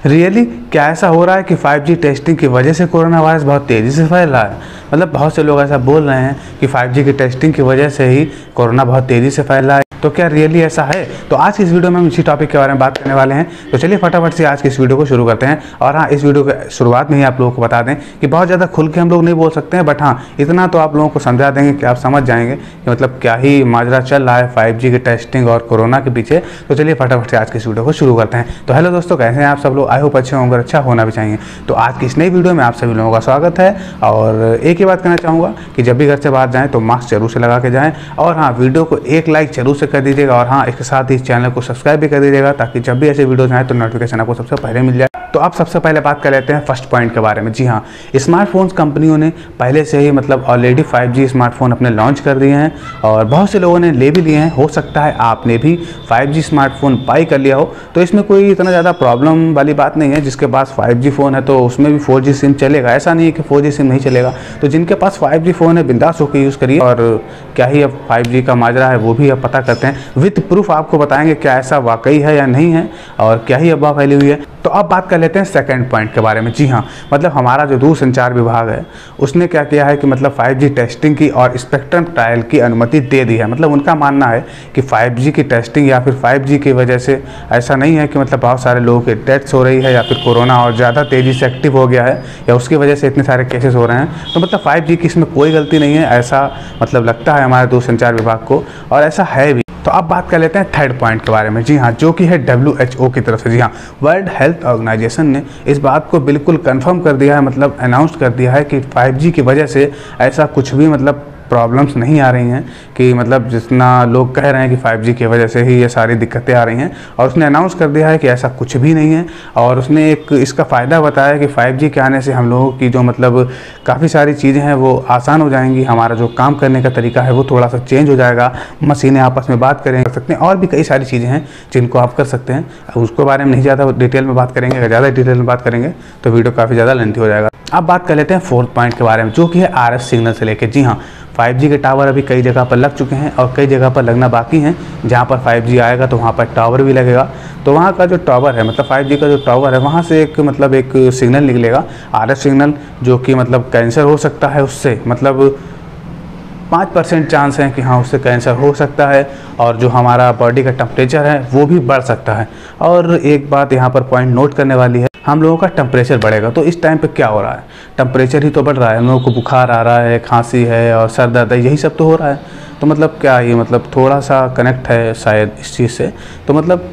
Really क्या ऐसा हो रहा है कि 5G टेस्टिंग की वजह से कोरोना वायरस बहुत तेज़ी से फैल रहा है? मतलब बहुत से लोग ऐसा बोल रहे हैं कि 5G की टेस्टिंग की वजह से ही कोरोना बहुत तेज़ी से फैल रहा है। तो क्या रियली ऐसा है? तो आज की इस वीडियो में हम इसी टॉपिक के बारे में बात करने वाले हैं। तो चलिए फटाफट से आज की इस वीडियो को शुरू करते हैं। और हाँ, इस वीडियो के शुरुआत में ही आप लोगों को बता दें कि बहुत ज़्यादा खुल के हम लोग नहीं बोल सकते हैं, बट हाँ इतना तो आप लोगों को समझा देंगे कि आप समझ जाएंगे कि मतलब क्या ही माजरा चल रहा है 5G की टेस्टिंग और कोरोना के पीछे। तो चलिए फटाफट से आज की इस वीडियो को शुरू करते हैं। तो हेलो दोस्तों, कैसे हैं आप सब लोग? आई होप अच्छे होंगे, अच्छा होना भी चाहिए। तो आज की इस नई वीडियो में आप सभी लोगों का स्वागत है। और एक ही बात कहना चाहूँगा कि जब भी घर से बाहर जाएँ तो मास्क जरूर से लगा के जाएँ। और हाँ, वीडियो को एक लाइक जरूर से कर दीजिएगा। और हाँ, इसके साथ ही इस चैनल को सब्सक्राइब भी कर दीजिएगा ताकि जब भी ऐसे वीडियोस आए तो नोटिफिकेशन आपको सबसे पहले मिल जाए। तो आप सबसे पहले बात कर लेते हैं फर्स्ट पॉइंट के बारे में। जी हाँ, स्मार्टफोन्स कंपनियों ने पहले से ही मतलब ऑलरेडी 5G स्मार्टफोन अपने लॉन्च कर दिए हैं और बहुत से लोगों ने ले भी लिए हैं। हो सकता है आपने भी 5G स्मार्टफोन बाई कर लिया हो, तो इसमें कोई इतना ज़्यादा प्रॉब्लम वाली बात नहीं है। जिसके पास 5G फ़ोन है तो उसमें भी 4G सिम चलेगा, ऐसा नहीं है कि 4G सिम नहीं चलेगा। तो जिनके पास 5G फ़ोन है बिंदास होकर यूज़ करिए। और क्या ही अब 5G का माजरा है वो भी अब पता करते हैं। विद प्रूफ आपको बताएंगे क्या ऐसा वाकई है या नहीं है और क्या ही अफवाह फैली हुई है। तो अब बात कर लेते हैं सेकंड पॉइंट के बारे में। जी हाँ, मतलब हमारा जो दूरसंचार विभाग है उसने क्या किया है कि मतलब 5G टेस्टिंग की और स्पेक्ट्रम ट्रायल की अनुमति दे दी है। मतलब उनका मानना है कि 5G की टेस्टिंग या फिर 5G की वजह से ऐसा नहीं है कि मतलब बहुत सारे लोगों की डेथ्स हो रही है या फिर कोरोना और ज़्यादा तेज़ी से एक्टिव हो गया है या उसकी वजह से इतने सारे केसेस हो रहे हैं। तो मतलब 5G की इसमें कोई गलती नहीं है, ऐसा मतलब लगता है हमारे दूरसंचार विभाग को, और ऐसा है भी। तो अब बात कर लेते हैं थर्ड पॉइंट के बारे में। जी हाँ, जो कि है WHO की तरफ से। जी हाँ, वर्ल्ड हेल्थ ऑर्गेनाइजेशन ने इस बात को बिल्कुल कंफर्म कर दिया है, मतलब अनाउंस कर दिया है कि 5G की वजह से ऐसा कुछ भी मतलब प्रॉब्लम्स नहीं आ रही हैं कि मतलब जितना लोग कह रहे हैं कि 5G की वजह से ही ये सारी दिक्कतें आ रही हैं। और उसने अनाउंस कर दिया है कि ऐसा कुछ भी नहीं है। और उसने एक इसका फ़ायदा बताया कि 5G के आने से हम लोगों की जो मतलब काफ़ी सारी चीज़ें हैं वो आसान हो जाएंगी। हमारा जो काम करने का तरीका है वो थोड़ा सा चेंज हो जाएगा। मशीनें आपस में बात कर सकते हैं और भी कई सारी चीज़ें हैं जिनको आप कर सकते हैं। उसके बारे में नहीं ज़्यादा डिटेल में बात करेंगे। अगर ज़्यादा डिटेल में बात करेंगे तो वीडियो काफ़ी ज़्यादा लेंथी हो जाएगा। अब बात कर लेते हैं फोर्थ पॉइंट के बारे में, जो कि है RF सिग्नल से लेकर। जी हाँ, 5G के टावर अभी कई जगह पर लग चुके हैं और कई जगह पर लगना बाकी हैं। जहाँ पर 5G आएगा तो वहाँ पर टावर भी लगेगा। तो वहाँ का जो टावर है, मतलब 5G का जो टावर है, वहाँ से एक मतलब एक सिग्नल निकलेगा, RF सिग्नल, जो कि मतलब कैंसर हो सकता है उससे। मतलब 5% चांस है कि हाँ उससे कैंसर हो सकता है। और जो हमारा बॉडी का टेम्परेचर है वो भी बढ़ सकता है। और एक बात यहाँ पर पॉइंट नोट करने वाली है, हम लोगों का टेम्परेचर बढ़ेगा। तो इस टाइम पे क्या हो रहा है, टेम्परेचर ही तो बढ़ रहा है। हम लोगों को बुखार आ रहा है, खांसी है और सर दर्द है, यही सब तो हो रहा है। तो मतलब क्या ये मतलब थोड़ा सा कनेक्ट है शायद इस चीज़ से। तो मतलब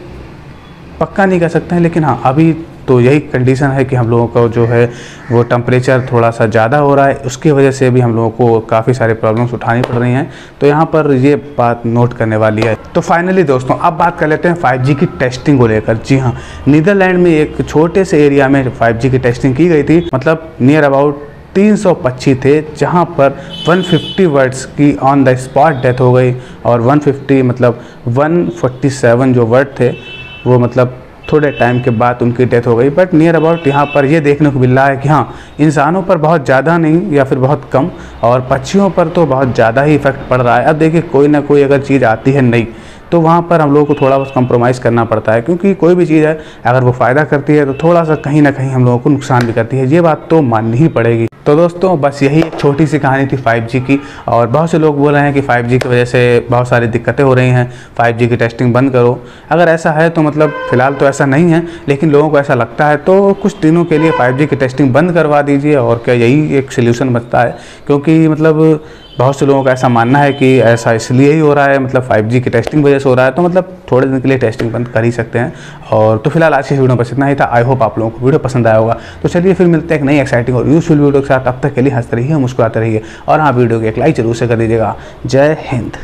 पक्का नहीं कह सकते हैं, लेकिन हाँ अभी तो यही कंडीशन है कि हम लोगों को जो है वो टेम्परेचर थोड़ा सा ज़्यादा हो रहा है। उसकी वजह से भी हम लोगों को काफ़ी सारे प्रॉब्लम्स उठानी पड़ रही हैं। तो यहाँ पर ये बात नोट करने वाली है। तो फाइनली दोस्तों अब बात कर लेते हैं 5G की टेस्टिंग को लेकर। जी हाँ, नीदरलैंड में एक छोटे से एरिया में 5G की टेस्टिंग की गई थी। मतलब नियर अबाउट 300 पक्षी थे, जहाँ पर 150 बर्ड्स की ऑन द स्पॉट डेथ हो गई। और 150 मतलब 147 जो बर्ड थे वो मतलब थोड़े टाइम के बाद उनकी डेथ हो गई। बट नियर अबाउट यहाँ पर ये देखने को मिल रहा है कि हाँ इंसानों पर बहुत ज़्यादा नहीं या फिर बहुत कम, और पक्षियों पर तो बहुत ज़्यादा ही इफेक्ट पड़ रहा है। अब देखिए कोई ना कोई अगर चीज़ आती है नई तो वहाँ पर हम लोगों को थोड़ा बहुत कंप्रोमाइज़ करना पड़ता है, क्योंकि कोई भी चीज़ है अगर वो फ़ायदा करती है तो थोड़ा सा कहीं ना कहीं हम लोगों को नुकसान भी करती है। ये बात तो माननी ही पड़ेगी। तो दोस्तों बस यही एक छोटी सी कहानी थी 5G की। और बहुत से लोग बोल रहे हैं कि 5G की वजह से बहुत सारी दिक्कतें हो रही हैं, 5G की टेस्टिंग बंद करो। अगर ऐसा है तो मतलब फ़िलहाल तो ऐसा नहीं है, लेकिन लोगों को ऐसा लगता है तो कुछ दिनों के लिए 5G की टेस्टिंग बंद करवा दीजिए। और क्या यही एक सल्यूशन बचता है, क्योंकि मतलब बहुत से लोगों का ऐसा मानना है कि ऐसा इसलिए ही हो रहा है, मतलब 5G की टेस्टिंग वजह से हो रहा है। तो मतलब थोड़े दिन के लिए टेस्टिंग बंद कर ही सकते हैं। और तो फिलहाल आज की वीडियो बस इतना ही था। आई होप आप लोगों को वीडियो पसंद आया होगा। तो चलिए फिर मिलते हैं एक नई एक्साइटिंग और यूजफुल वीडियो के साथ। अब तक के लिए हंसते रहिए, मुस्कुराते रहिए। और हाँ, वीडियो को एक लाइक जरूर से कर दीजिएगा। जय हिंद।